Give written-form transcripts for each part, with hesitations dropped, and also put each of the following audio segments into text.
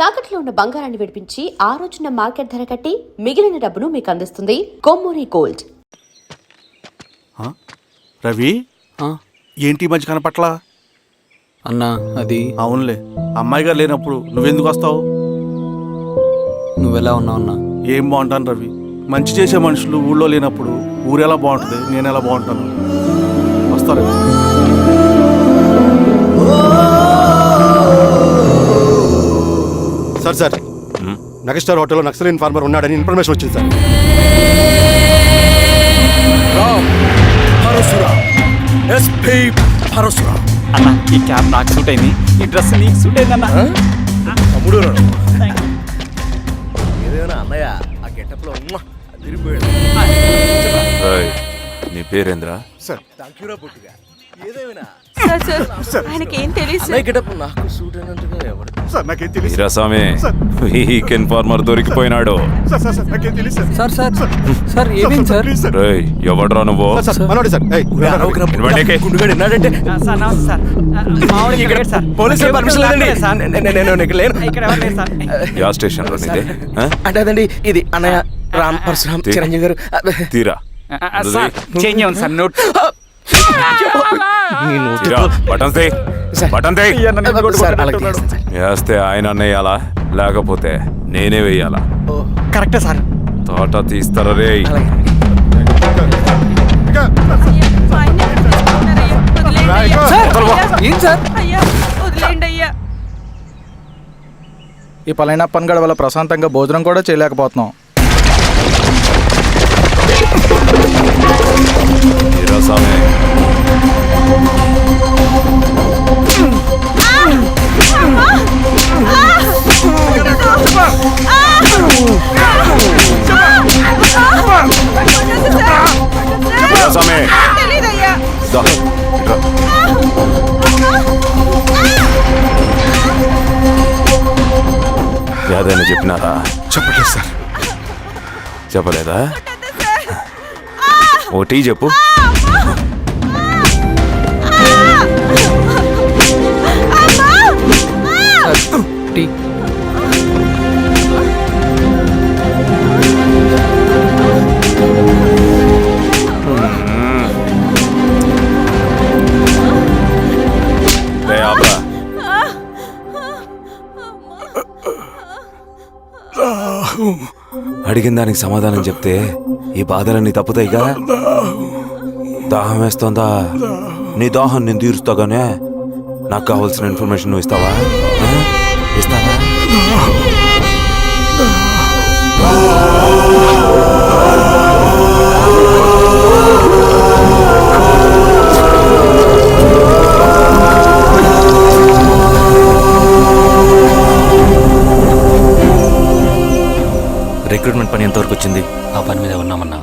తాకట్లో ఉన్న బంగారాన్ని విడిపించి ఆ రోజున మార్కెట్ ధర కట్టి మిగిలిన డబ్బును మీకు అందిస్తుంది కొమ్మూరి గోల్డ్. రవి ఏంటి మధ్య కనపట్ల అన్నా? అది అవునులే, అమ్మాయి గారు లేనప్పుడు నువ్వెందుకు వస్తావు? నువ్వెలా ఉన్నావు అన్నా? ఏం బాగుంటాను రవి, మంచి చేసే మనుషులు ఊళ్ళో లేనప్పుడు ఊరు ఎలా బాగుంటుంది, నేను ఎలా బాగుంటాను? వస్తారు. సార్ నగస్టార్ హోటల్లో నక్సల్ ఇన్ఫార్మర్ ఉన్నాడని ఇన్ఫర్మేషన్ వచ్చింది సార్. అన్న, ఈ క్యాప్ నాకు సూట్ అయింది, ఈ డ్రెస్ నీకు సూట్ అయింది అన్న. తమ్ముడు ఏదైనా అన్నయ్య ఆ గెటప్ లో తిరిగిపోయాడు. నీ పేరేంద్రా? సార్ థాంక్యూరా పొట్టిగా. ఏదేమైనా సార్ ఆయనకి ఏం తెలియదు సార్. గెటప్ నాకు సూట్ అయినట్టుగా ఎవరు సార్ నాకేం తెలియదు. వీరాస్వామి, వీక్ ఇన్ఫార్మర్ దొరికిపోయినాడు. నాకేం తెలియదు సార్. సార్ ఏమేం సార్? రేయ్, ఎవడ్రా నువ్వు? మనోడి సార్. గుండుగాడు ఉన్నాడంటే పోలీసులు పర్మిషన్ లేదండి, నేను ఇక్కడ లేను. యా స్టేషన్ లో నీదే? అంటే అదండి ఇది అన్నయ్య రామ్ పరశురామ్ చిరంజీవి గారు. తీరా చేంజ్ ఉంది సార్ నోట్. బటన్ వేస్తే ఆయన వేయాలా, లేకపోతే నేనే వేయాలా? కరెక్టే సార్. తోట తీస్తారా రే? ఏం సార్? ఈ పలైన పనిగడ వల్ల ప్రశాంతంగా భోజనం కూడా చేయలేకపోతున్నాం. వీరాస్వామి, ఏదైనా చెప్పినారా? చెప్పలేదు సార్. చెప్పలేదా? ఓటీ చెప్పు. టీ. అడిగిన దానికి సమాధానం చెప్తే ఈ బాధలన్నీ తప్పుతాయిగా. దాహం వేస్తోందా? నీ దాహం నేను తీరుస్తాగానే నాకు కావాల్సిన ఇన్ఫర్మేషన్ నువ్వు ఇస్తావా? ఇస్తావా? రిక్రూట్మెంట్ పని ఎంతవరకు వచ్చింది? ఆ పని మీద ఉన్నామన్నా.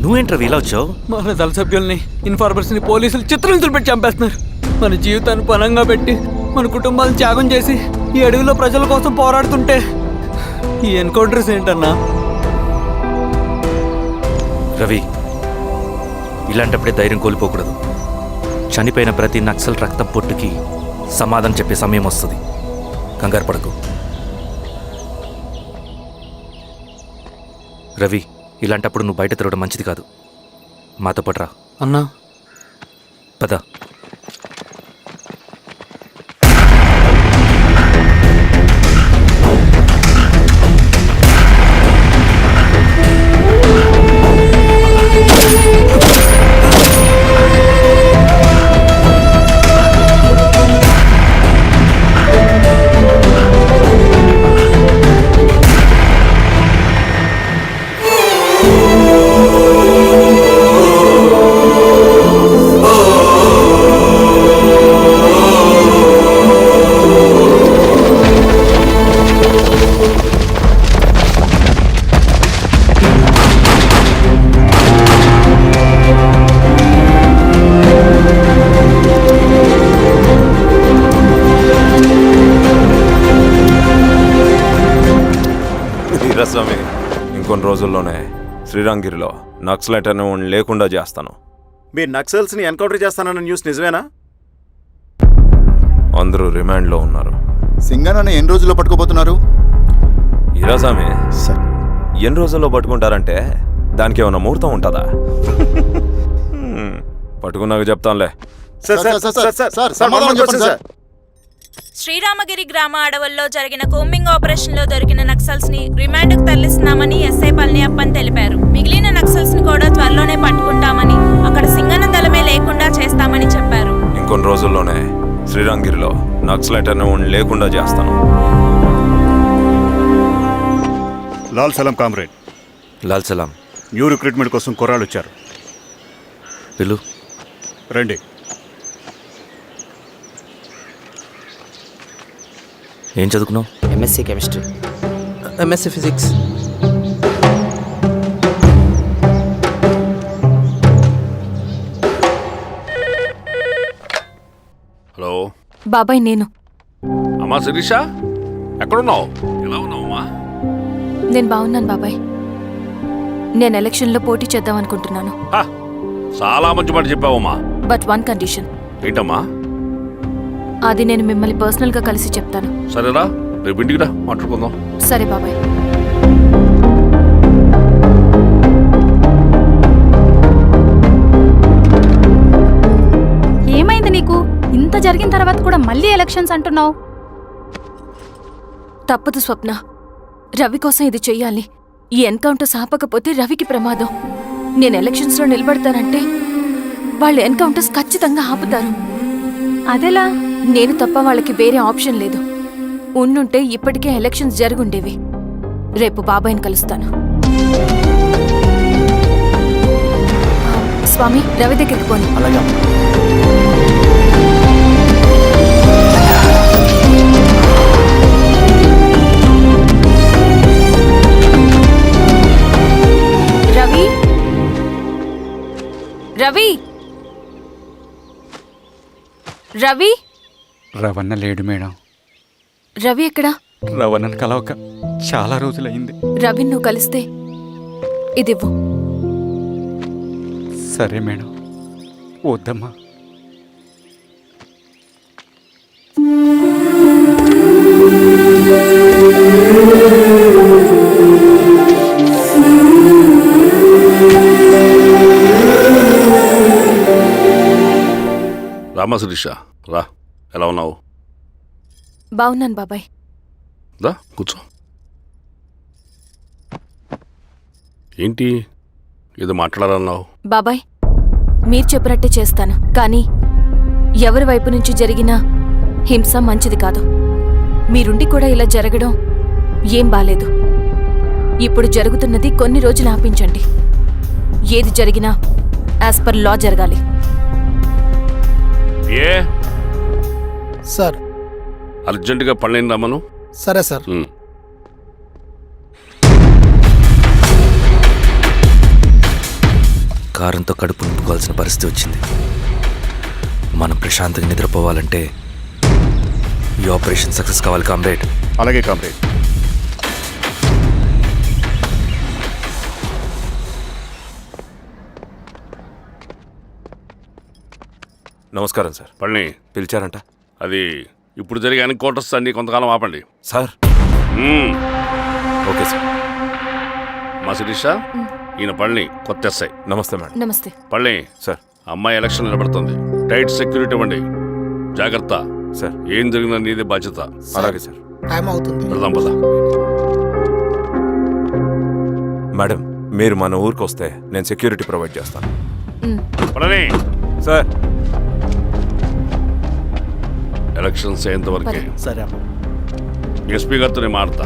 నువ్వేంట్రా ఇలా వచ్చావు? మన దళ సభ్యుల్ని, ఇన్ఫార్మర్స్ ని పోలీసులు చిత్రహింసలు పెట్టి చంపేస్తున్నారు. మన జీవితాన్ని పనంగా పెట్టి మన కుటుంబాలను త్యాగం చేసి ఈ అడవిలో ప్రజల కోసం పోరాడుతుంటే ఈ ఎన్కౌంటర్స్ ఏంటన్నా? రవి, ఇలాంటప్పుడే ధైర్యం కోల్పోకూడదు. చనిపోయిన ప్రతి నక్సల్ రక్తం పొట్టుకి సమాధానం చెప్పే సమయం వస్తుంది. కంగారు పడకు రవి. ఇలాంటప్పుడు నువ్వు బయట తిరగడం మంచిది కాదు. మాతో పట్రా అన్నా. పద. వీరాస్వామి, ఇంకొన్ని రోజుల్లోనే శ్రీరంగిరిలో నక్సలైట్ అనే వాడిని లేకుండా చేస్తాను. మీరు నక్సల్స్ని ఎన్కౌంటర్ చేస్తానన్న న్యూస్ నిజమేనా? అందరూ రిమాండ్లో ఉన్నారు. సింగనన్న ఎన్ని రోజుల్లో పట్టుకోబోతున్నారు? ఈరోజామే ఎన్ని రోజుల్లో పట్టుకుంటారంటే దానికి ఏమైనా ముహూర్తం ఉంటుందా? పట్టుకున్నాక చెప్తానులే. శ్రీరామగిరి గ్రామ అడవుల్లో జరిగిన కోంబింగ్ ఆపరేషన్ లో దొరికిన నక్సల్స్ ని రిమాండ్ కు తరలిస్తున్నామని ఎస్ఐ పళనియప్పన్ తెలిపారు. మిగిలిన నక్సల్స్ ని కూడా త్వరలోనే పట్టుకుంటామని, అక్కడ సింగన్న దళమే లేకుండా చేస్తామని చెప్పారు. ఇంకొన్ని రోజుల్లోనే శ్రీరంగిరిలో నక్సలైట్ అనే వాడిని లేకుండా చేస్తాను. లాల్ సలాం కామ్రేడ్. లాల్ సలాం. న్యూ రిక్రూట్మెంట్ కోసం కుర్రాళ్ళు వచ్చారు. పిలు. రండి. ఏం చదువుకున్నావు? MSc chemistry. MSc physics. Hello బాబాయ్, నేను అమ్మా శిరీష, ఎక్కడున్నావు? ఎలా ఉన్నావమ్మా? నేను బాగున్నాను బాబాయ్. నేను ఎలక్షన్లో పోటీ చేద్దాం అనుకుంటున్నాను. చాలా మంచి మాట చెప్పావమ్మా. But one condition. ఏంటమ్మా? అది నేను మిమ్మల్ని పర్సనల్గా కలిసి చెప్తాను. సరేరా, రేపు ఇంటికి రా, మాట్లాడుకుందాం. సరే బాబాయ్. ఏమైంది నీకు? ఇంత జరిగిన తర్వాత కూడా మళ్ళీ ఎలక్షన్స్ అంటున్నావు? తప్పదు స్వప్న, రవి కోసం ఇది చెయ్యాలి. ఈ ఎన్కౌంటర్స్ ఆపకపోతే రవికి ప్రమాదం. నేను ఎలక్షన్స్లో నిలబడతానంటే వాళ్ళు ఎన్కౌంటర్స్ ఖచ్చితంగా ఆపుతారు. అదెలా? నేను తప్ప వాళ్ళకి వేరే ఆప్షన్ లేదు. ఉండుంటే ఇప్పటికే ఎలక్షన్స్ జరుగుండేవి. రేపు బాబాయ్ని కలుస్తాను. స్వామి, రవి దగ్గరికి పోనీ. అలాగే. రవి, రవి, రవి. రవణ లేడు మేడం. రవి ఎక్కడా? రవణను కలవక చాలా రోజులైంది. రవి నువ్వు కలిస్తే ఇదివ్వు. సరే మేడం. వద్దమ్మా. రామా శిరీష, రా. ఎలా ఉన్నావు? బాగున్నాను బాబాయ్. దా కూర్చో. ఏంటి ఏదో మాట్లాడాలన్నావు? బాబాయ్, మీరు చెప్పినట్టే చేస్తాను. కానీ ఎవరి వైపు నుంచి జరిగినా హింస మంచిది కాదు. మీరుండి కూడా ఇలా జరగడం ఏం బాలేదు. ఇప్పుడు జరుగుతున్నది కొన్ని రోజులు ఆపించండి. ఏది జరిగినా యాజ్ పర్ లా జరగాలి. ఏ సార్. అర్జెంటుగా పళ్ళని రమ్మను. సరే సార్. కారంతో కడుపు నింపుకోవాల్సిన పరిస్థితి వచ్చింది. మనం ప్రశాంతంగా నిద్రపోవాలంటే ఈ ఆపరేషన్ సక్సెస్ కావాలి కామ్రేడ్. అలాగే కామ్రేడ్. నమస్కారం సార్. పళ్ళని పిలిచారంట? అది ఇప్పుడు జరిగే ఎన్కౌంటర్స్ అన్ని కొంతకాలం ఆపండి సార్. Okay sir. మా శిరీష, ఈయన పళ్ళని కొత్త ఎస్ఐ. నమస్తే మేడం. నమస్తే. పళ్ళని సార్. అమ్మాయి ఎలక్షన్ నిలబడుతుంది. టైట్ సెక్యూరిటీ ఇవ్వండి. జాగ్రత్త సార్. ఏం జరిగినా నీదే బాధ్యత. అలాగే సార్. టైం అవుతుంది. వెళ్దాం పద. మేడం, మీరు మన ఊరికి వస్తే నేను సెక్యూరిటీ ప్రొవైడ్ చేస్తాను. పళ్ళని సార్. ఎలక్షన్స్ అయ్యేంతవరకే. సరే అమ్మా. ఎస్పీ గారితో నేను మారుతా.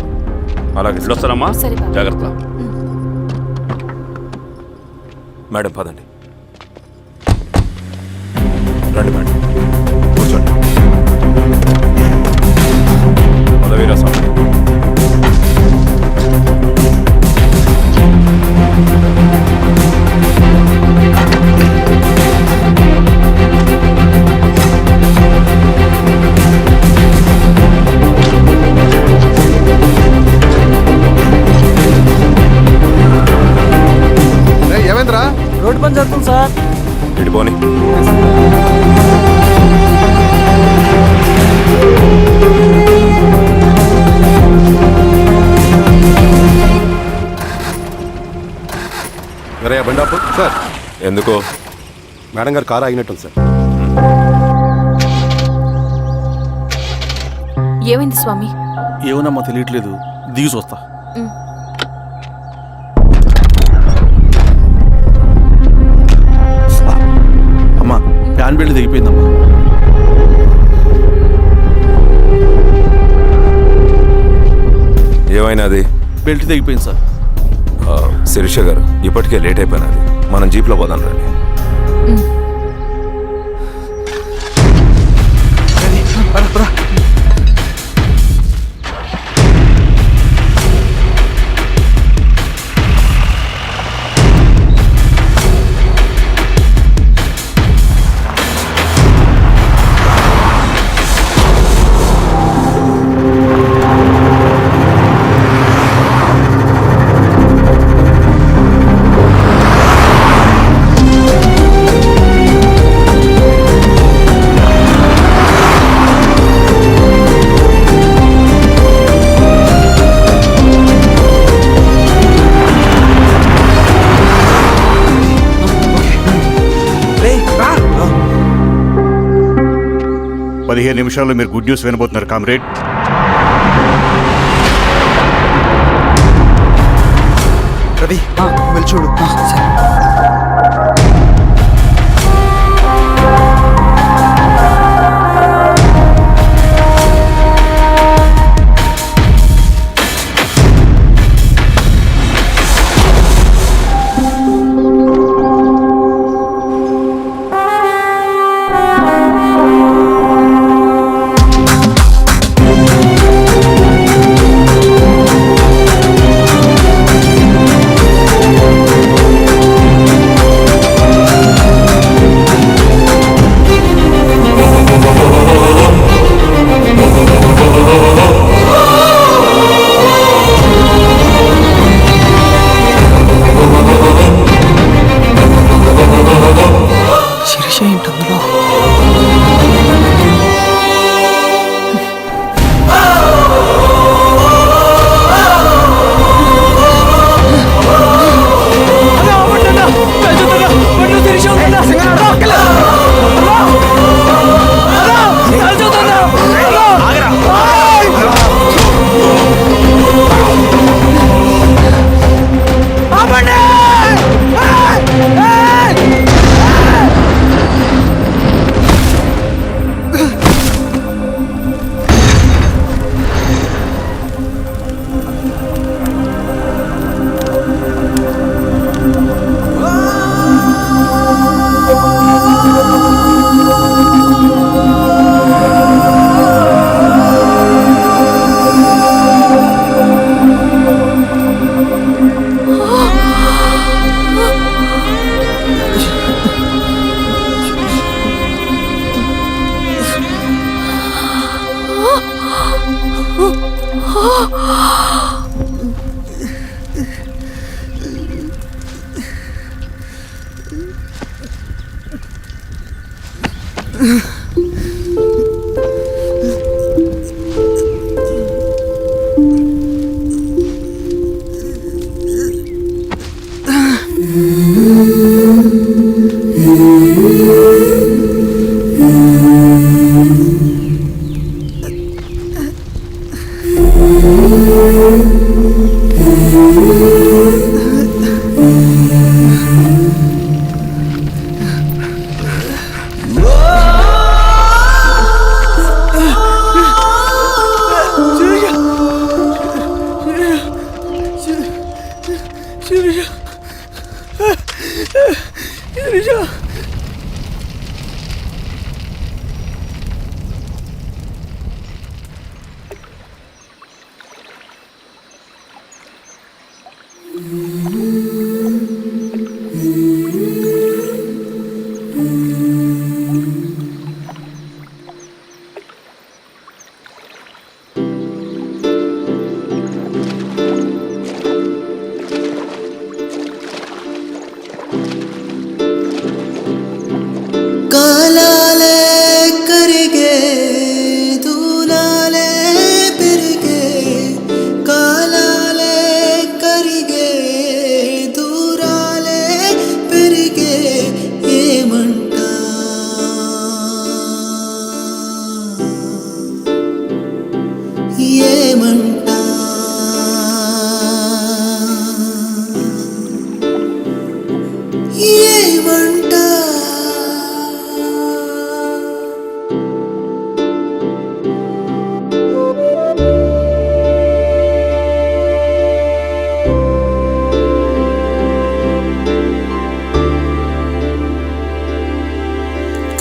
అలాగే సార్. వస్తానమ్మా. సరే బాబు. జాగ్రత్త. మేడం పదండి. రండి మేడం, కూర్చోండి. పదవీరా స్వామి. ఇడిపోని వేరే బండాపు సార్, ఎందుకో మేడం గారు కారు ఆగినట్టుంది సార్. ఏమైంది స్వామి? ఏమోనమ్మా తెలియట్లేదు, దిగి చూస్తా. అమ్మా ఫ్యాన్ బెల్ట్ దిగిపోయిందమ్మా. ఏమైనాది? బెల్ట్ దిగిపోయింది సార్. శిరీష గారు, ఇప్పటికే లేట్ అయిపోయినది, మనం జీప్లో పోదాం రండి. నిమిషాల్లో మీరు గుడ్ న్యూస్ వినబోతున్నారు కామ్రేడ్. రవి వెళ్ళి చూడు.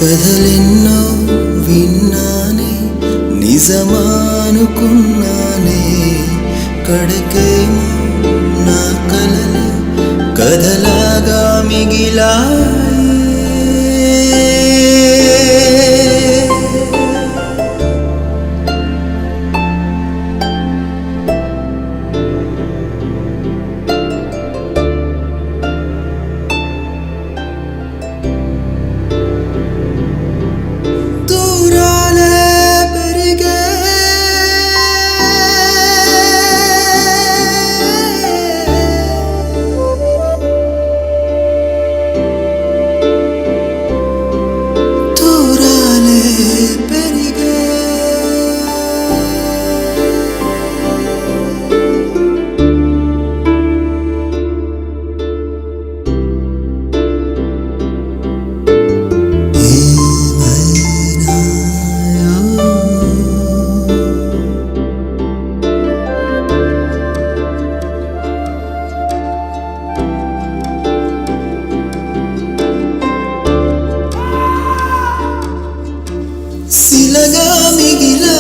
కథలెన్నో విన్నానే నిజమానుకున్నానే కడకేమో నా కలలు కథలాగా మిగిలాయే శిలగా మిగిలా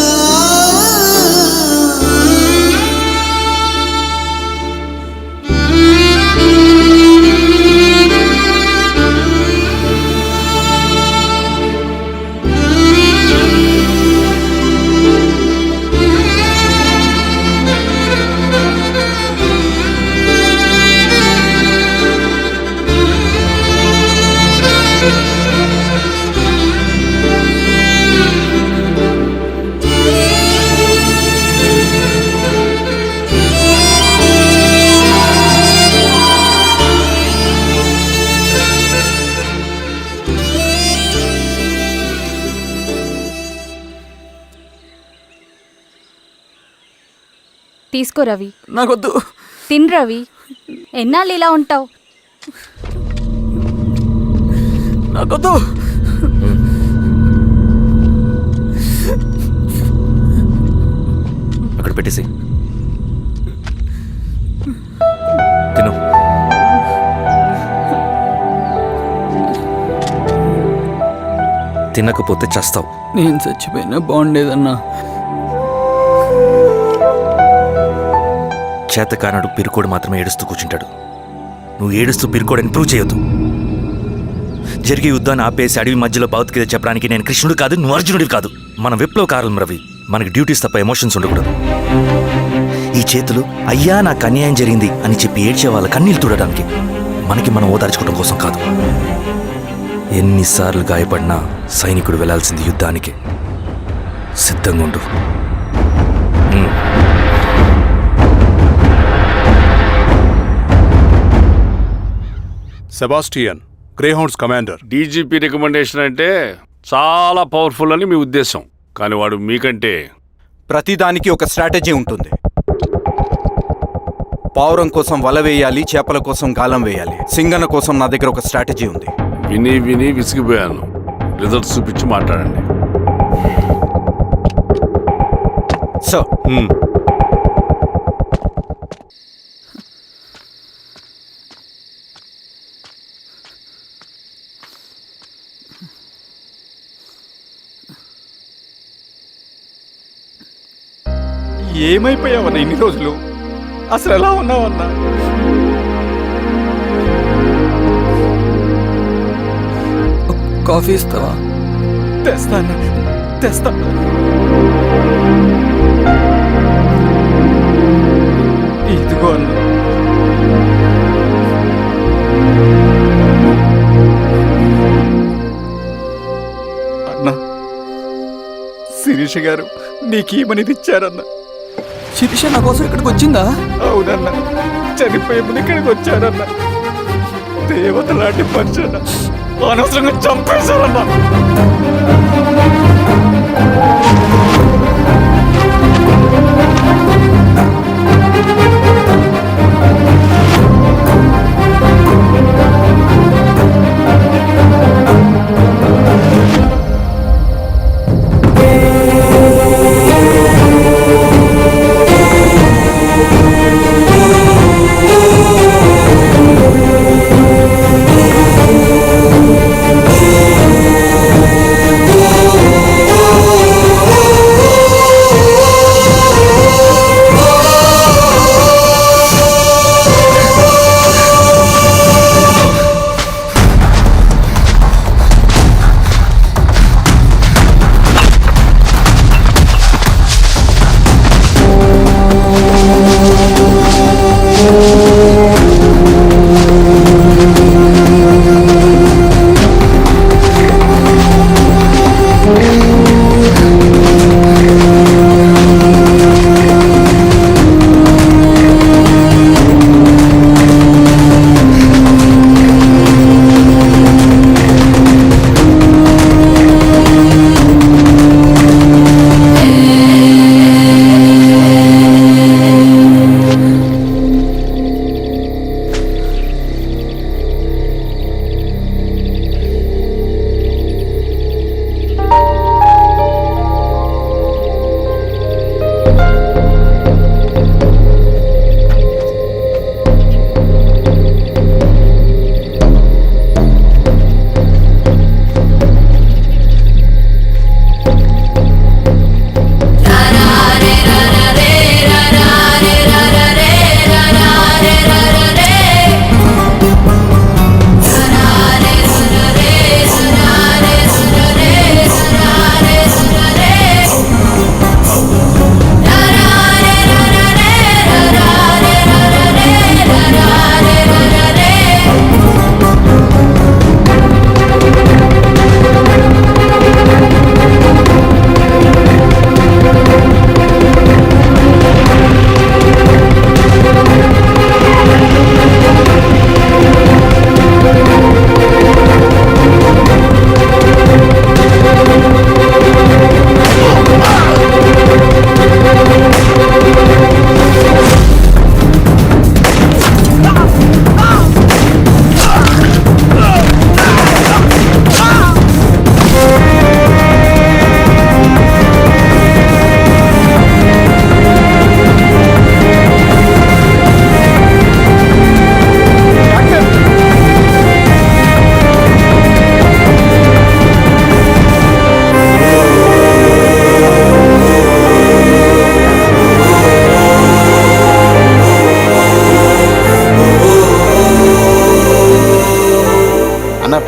తీసుకో రవి. నాకొద్దు. తిన్ రవి. ఎన్నాళ్ళు ఇలా ఉంటావు? నాకొద్దు. అక్కడ పెట్టేసి తిను. తినకపోతే చస్తావు. నేను చచ్చిపోయినా బాగుండేదన్నా. చేతకానడు పిరుకోడు మాత్రమే ఏడుస్తూ కూర్చుంటాడు. నువ్వు ఏడుస్తూ పిరుకోడని ప్రూవ్ చేయొద్దు. జరిగే యుద్ధాన్ని ఆపేసి అడవి మధ్యలో భౌతికత చెప్పడానికి నేను కృష్ణుడు కాదు, నువ్వు అర్జునుడివి కాదు. మన విప్లవకారులం రవి. మనకి డ్యూటీస్ తప్ప ఎమోషన్స్ ఉండకూడదు. ఈ చేతులు అయ్యా నాకు అన్యాయం జరిగింది అని చెప్పి ఏడ్చే వాళ్ళ కన్నీళ్ళు చూడడానికి, మనకి మనం ఓదార్చుకోవడం కోసం కాదు. ఎన్నిసార్లు గాయపడినా సైనికుడు వెళ్లాల్సింది యుద్ధానికి. సిద్ధంగా ఉండు. Sebastian, Greyhounds commander. DGP recommendation అంటే చాలా పవర్ఫుల్ అని మీ ఉద్దేశం, కానీ వాడు మీకంటే ప్రతిదానికి ఒక స్ట్రాటజీ ఉంటుంది. పావురం కోసం వల వేయాలి, చేపల కోసం గాలం వేయాలి. సింగన్న కోసం నా దగ్గర ఒక స్ట్రాటజీ ఉంది. విని విని విసిగిపోయాను. రిజల్ట్స్ చూపించి మాట్లాడండి. సార్, ఏమైపోయావన్నా ఇన్ని రోజులు? అసలు ఎలా ఉన్నావన్నా? కాఫీ ఇస్తావా? తెస్తాను. ఇదిగో అన్నా. అన్నా, శిరీష గారు నీకేమనేది ఇచ్చారన్నా. శిరీష నా కోసం ఇక్కడికి వచ్చిందా? అవునన్నా, చనిపోయే ముందు ఇక్కడికి వచ్చారన్నా. దేవత లాంటి మనిషి అన్నా, అనవసరంగా చంపేశారన్నా.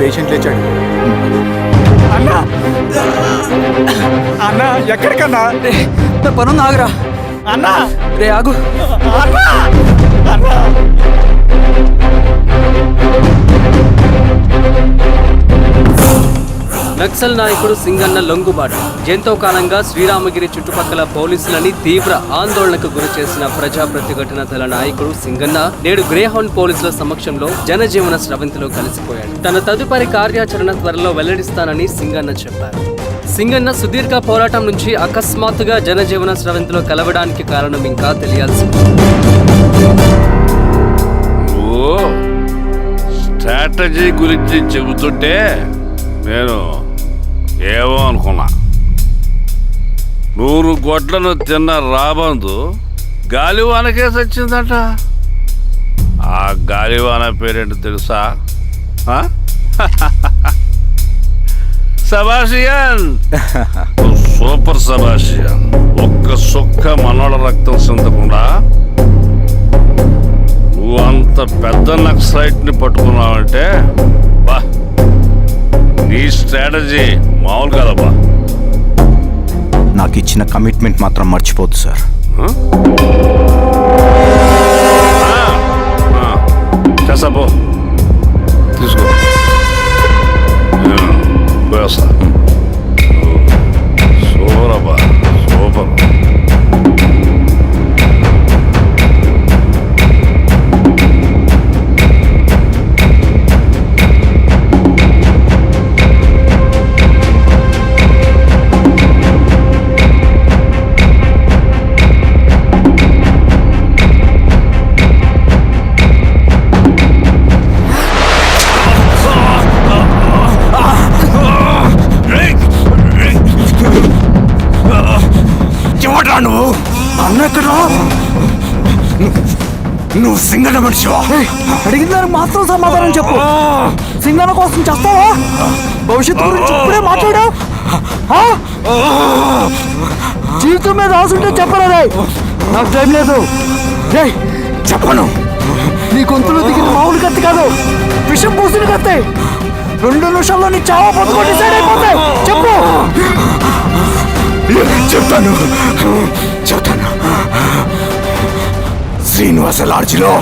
పేషెంట్ లేచాడు. అన్నా అన్నా ఎక్కడికన్నా? నా పనుంది, ఆగురా. అన్నా రే ఆగు. అన్నా అన్నా నక్సల్ నాయకుడు సింగన్న లొంగుబాటు ఎంతో కాలంగా శ్రీరామగిరి చుట్టుపక్కల పోలీసులని తీవ్ర ఆందోళనకు గురి చేసిన ప్రజా ప్రతిఘటన దళ నాయకుడు సింగన్న నేడు గ్రేహౌండ్ పోలీసుల సమక్షంలో జనజీవన స్రవంతిలో కలిసిపోయాడు. తన తదుపరి కార్యాచరణ త్వరలో వెల్లడిస్తానని సింగన్న చెప్పారు. సింగన్న సుదీర్ఘ పోరాటం నుంచి అకస్మాత్తుగా జనజీవన స్రవంతిలో కలవడానికి కారణం ఇంకా తెలియాల్సి ఉంది. నువ్వు స్ట్రాటజీ గురించి చెబుతుంటే నేను ఏమో అనుకున్నా. 100 గొడ్లను తిన్న రాబందు గాలివానకే సచ్చిందట. ఆ గాలివాన పేరేంటి తెలుసా? సబాషియన్. సూపర్ సబాషియన్. ఒక్క సుక్క మనోళ్ళ రక్తం చెందకుండా నువ్వు అంత పెద్ద నక్సలైట్ని పట్టుకున్నావంటే బా, నీ స్ట్రాటజీ మామూలు కదబ్బా. నాకు ఇచ్చిన కమిట్మెంట్ మాత్రం మర్చిపోద్దు సార్. చేసాపో, తీసుకో, పోయేస్తా. సూపర్ అబ్బా, సూపర్. నువ్వు అన్న ఎక్కడ? నువ్వు సింగన్న మనిషివా? అడిగిన దానికి మాత్రం సమాధానం చెప్పు. సింగన్న కోసం చేస్తావా? భవిష్యత్తు గురించి ఇప్పుడే మాట్లాడా? జీవితం మీద రాసుంటే చెప్పరా? నాకు టైం లేదు. చెప్పను. నీ గొంతులో దిగిన మామూలు కత్తి కాదు, విషం పూసిన కత్తి. 2 నిమిషాల్లో నీ చావా బతుకో డిసైడ్ అయిపోతాయి. చెప్పు. చెప్తాను. శ్రీనివాస లాడ్జిలో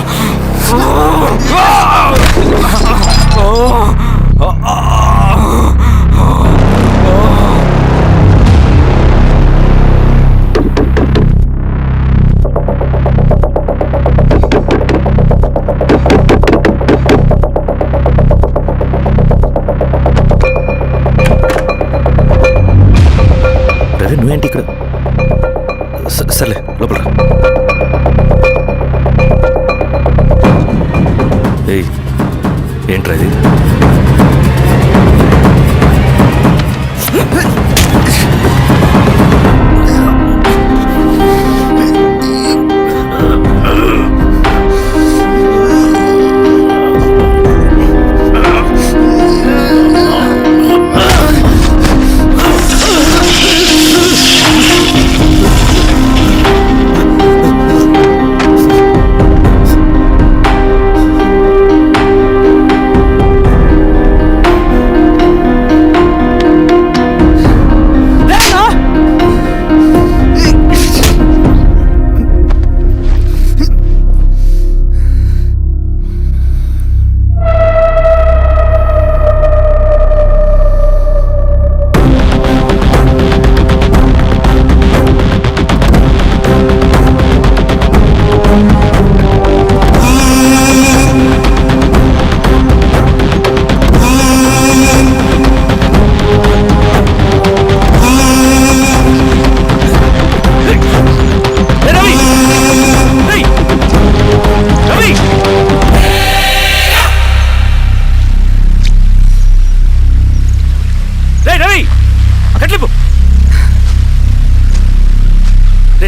నువ్వేంటి ఇక్కడ? సర్లే లోపల. ఏయ్, ఏంట్రా ఇది?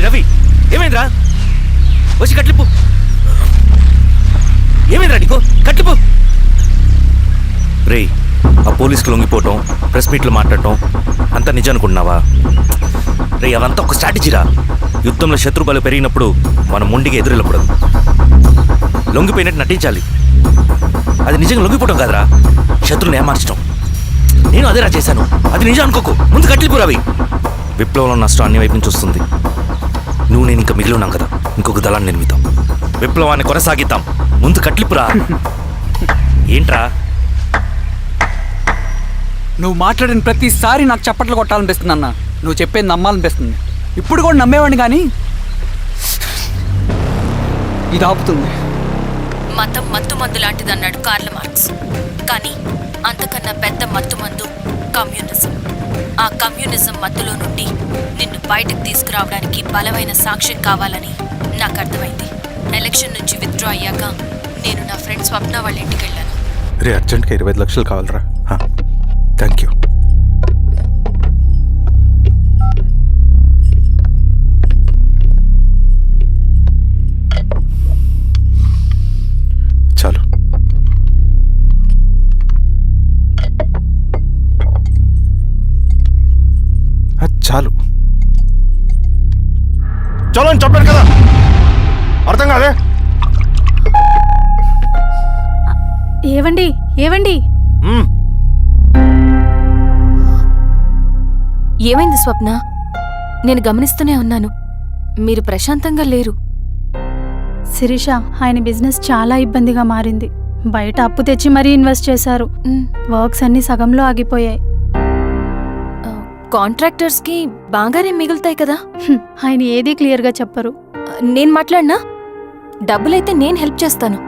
రవి, ఏమైందిరా? వచ్చి కట్లిప్పు. ఏమైందిరా నీకు? కట్లిప్పు. రే, ఆ పోలీసుకి లొంగిపోవటం, ప్రెస్ మీట్లు మాట్లాడటం అంతా నిజం అనుకుంటున్నావా? రే, అవంతా ఒక స్ట్రాటజీరా. యుద్ధంలో శత్రుబలు పెరిగినప్పుడు మనం మొండిగా ఎదురెళ్ళకూడదు, లొంగిపోయినట్టు నటించాలి. అది నిజంగా లొంగిపోవటం కాదురా, శత్రువుని ఏమార్చడం. నేను అదేరా చేశాను. అది నిజం అనుకోకు. ముందు కట్టిలిపు రవి. విప్లవంలో నష్టం అన్ని వైపు నుంచి వస్తుంది. నువ్వు నేను ఇంకా మిగిలి ఉన్నాం కదా, ఇంకొక దళాన్ని నిర్మితాం, విప్లవాన్ని కొనసాగిద్దాం. ముందు కట్లిపురా. ఏంట్రా నువ్వు మాట్లాడిన ప్రతిసారి నాకు చప్పట్లు కొట్టాలనిపిస్తుంది అన్న. నువ్వు చెప్పేది నమ్మాలనిపిస్తుంది. ఇప్పుడు కూడా నమ్మేవాడిని కానీ ఇది ఆపుతుంది. మతం మత్తు మందు లాంటిదన్నాడు కార్ల్ మార్క్స్. కానీ అంతకన్నా పెద్ద మత్తు మందు కమ్యూనిజం. ఆ కమ్యూనిజం మత్తులో నుండి నిన్ను బయటకు తీసుకురావడానికి బలమైన సాక్ష్యం కావాలని నాకు అర్థమైంది. ఎలక్షన్ నుంచి విత్డ్రా అయ్యాక నేను నా ఫ్రెండ్ స్వప్న వాళ్ళ ఇంటికి వెళ్ళాను. రే అర్జెంట్గా 25 లక్షలు కావాలరా. Thank you. చాలు. చాలు. చలో అని చెప్పాను కదా, అర్థం కాదే. ఏవండి ఏవండి ఏమైంది స్వప్న? నేను గమనిస్తూనే ఉన్నాను, మీరు ప్రశాంతంగా లేరు. శిరీష, ఆయన బిజినెస్ చాలా ఇబ్బందిగా మారింది. బయట అప్పు తెచ్చి మరీ ఇన్వెస్ట్ చేశారు. వర్క్స్ అన్ని సగంలో ఆగిపోయాయి. కాంట్రాక్టర్స్కి బాగానే మిగులుతాయి కదా. ఆయన ఏదీ క్లియర్గా చెప్పరు. నేను మాట్లాడినా డబ్బులైతే నేను హెల్ప్ చేస్తాను.